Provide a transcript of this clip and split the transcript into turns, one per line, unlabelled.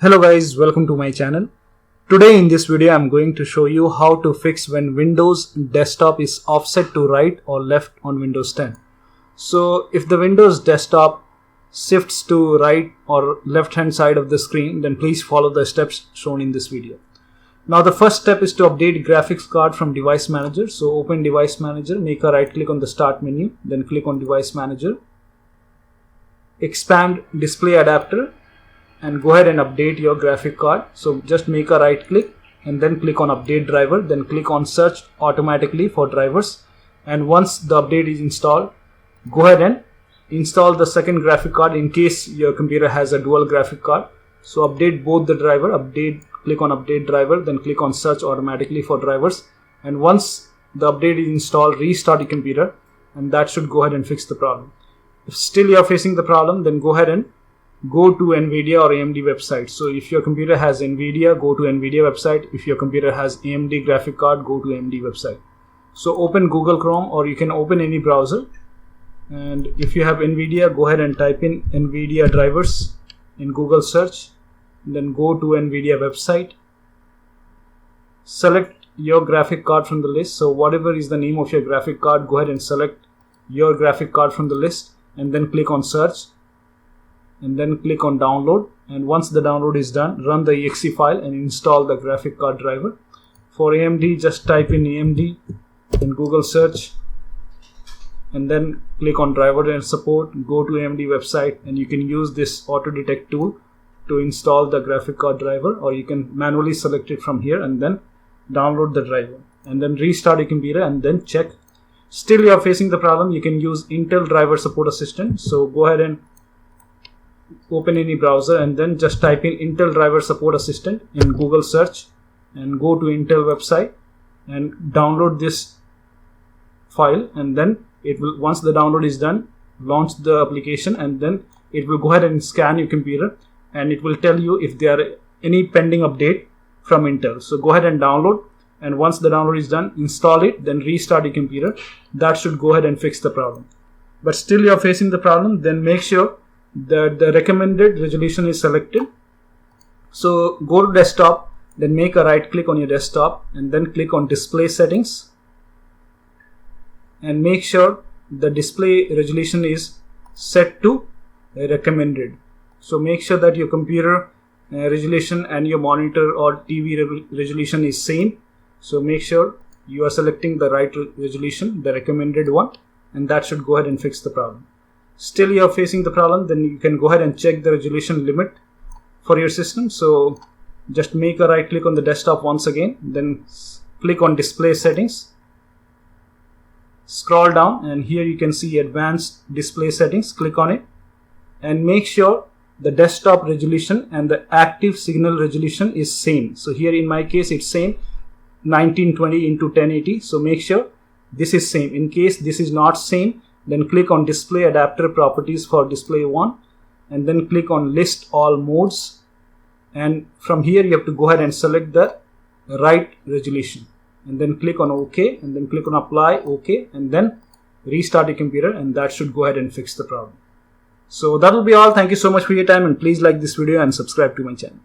Hello guys, welcome to my channel. Today in this video I'm going to show you how to fix when Windows desktop is offset to right or left on Windows 10. So if the Windows desktop shifts to right or left hand side of the screen, then please follow the steps shown in this video. Now the first step is to update graphics card from Device Manager. So open Device Manager, make a right click on the Start menu, then click on Device Manager, expand Display Adapter, and go ahead and update your graphic card. So just make a right click and then click on Update Driver, then click on Search automatically for drivers, and once the update is installed, go ahead and install the second graphic card in case your computer has a dual graphic card. So update both the driver, click on Update Driver, then click on Search automatically for drivers, and once the update is installed, restart your computer, and that should go ahead and fix the problem. If still you are facing the problem, then go ahead and go to NVIDIA or AMD website. So if your computer has NVIDIA, go to NVIDIA website. If your computer has AMD graphic card, go to AMD website. So open Google Chrome, or you can open any browser. And if you have NVIDIA, go ahead and type in NVIDIA drivers in Google search. Then go to NVIDIA website. Select your graphic card from the list. So whatever is the name of your graphic card, go ahead and select your graphic card from the list, and then click on search, and then click on download, and once the download is done, run the exe file and install the graphic card driver. For AMD, just type in AMD in Google search and then click on driver and support, go to AMD website, and you can use this auto detect tool to install the graphic card driver, or you can manually select it from here and then download the driver, and then restart your computer and then check. Still you are facing the problem, you can use Intel Driver Support Assistant. So go ahead and open any browser and then just type in Intel Driver Support Assistant in Google search and go to Intel website and download this file, and then it will, once the download is done, launch the application, and then it will go ahead and scan your computer, and it will tell you if there are any pending update from Intel. So go ahead and download, and once the download is done, install it, then restart your computer. That should go ahead and fix the problem. But still you are facing the problem, then make sure that the recommended resolution is selected. So go to desktop, then make a right click on your desktop and then click on display settings, and make sure the display resolution is set to recommended. So make sure that your computer resolution and your monitor or TV resolution is same. So make sure you are selecting the right resolution, the recommended one, and that should go ahead and fix the problem. Still you are facing the problem, then you can go ahead and check the resolution limit for your system. So just make a right click on the desktop once again, then click on display settings, scroll down, and here you can see advanced display settings. Click on it and make sure the desktop resolution and the active signal resolution is same. So here in my case it's same, 1920 into 1080. So make sure this is same. In case this is not same, then click on Display Adapter Properties for Display 1, and then click on List All Modes, and from here you have to go ahead and select the right resolution, and then click on OK, and then click on Apply, OK, and then restart your computer, and that should go ahead and fix the problem. So that will be all. Thank you so much for your time, and please like this video and subscribe to my channel.